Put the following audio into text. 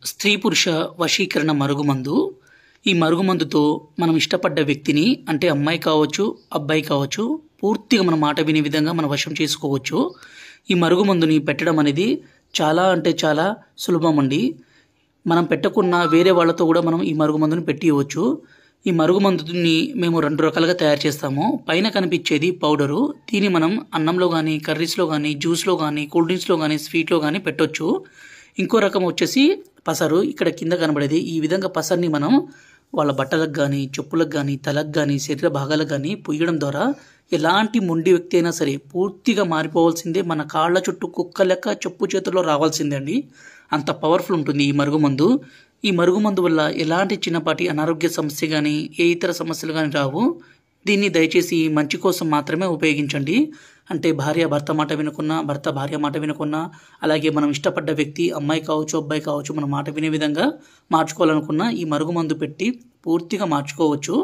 స్త్రీ పురుష వశీకరణ మరుగుమందు. ఈ మరుగుమందుతో మనం ఇష్టపడ్డ వ్యక్తిని, అంటే అమ్మాయి కావచ్చు, అబ్బాయి కావచ్చు, పూర్తిగా మన మాట వినే విధంగా మనం వశం చేసుకోవచ్చు. ఈ మరుగుమందుని పెట్టడం అనేది చాలా అంటే చాలా సులభం అండి. మనం పెట్టకున్న వేరే వాళ్ళతో కూడా మనం ఈ మరుగుమందుని పెట్టియవచ్చు. ఈ మరుగుమందుని మేము 2 రకాలుగా తయారు చేస్తాము. పైన కనిపించేది పౌడరు. దీన్ని మనం అన్నంలో కానీ, కర్రీస్లో కానీ, జ్యూస్లో కానీ, కూల్ డ్రింక్స్లో కానీ, స్వీట్లో కానీ పెట్టొచ్చు. ఇంకో రకం వచ్చేసి పసరు. ఇక్కడ కింద కనబడేది. ఈ విధంగా పసర్ని మనం వాళ్ళ బట్టలకు కానీ, చెప్పులకు కానీ, తలకు కానీ, శరీర భాగాలకు కానీ పూయడం ద్వారా ఎలాంటి మొండి వ్యక్తి అయినా సరే పూర్తిగా మారిపోవాల్సిందే. మన కాళ్ళ చుట్టూ కుక్క లెక్క చెప్పు చేతుల్లో రావాల్సిందే అండి. అంత పవర్ఫుల్ ఉంటుంది ఈ మరుగుమందు. ఈ మరుగుమందు వల్ల ఎలాంటి చిన్నపాటి అనారోగ్య సమస్య కానీ, ఏ ఇతర సమస్యలు కానీ రావు. దీన్ని దయచేసి మంచి కోసం మాత్రమే ఉపయోగించండి. అంటే భార్య భర్త మాట వినకున్నా, భర్త భార్య మాట వినకున్నా, అలాగే మనం ఇష్టపడ్డ వ్యక్తి అమ్మాయి కావచ్చు, అబ్బాయి కావచ్చు, మన మాట వినే విధంగా మార్చుకోవాలనుకున్నా ఈ మరుగుమందు పెట్టి పూర్తిగా మార్చుకోవచ్చు.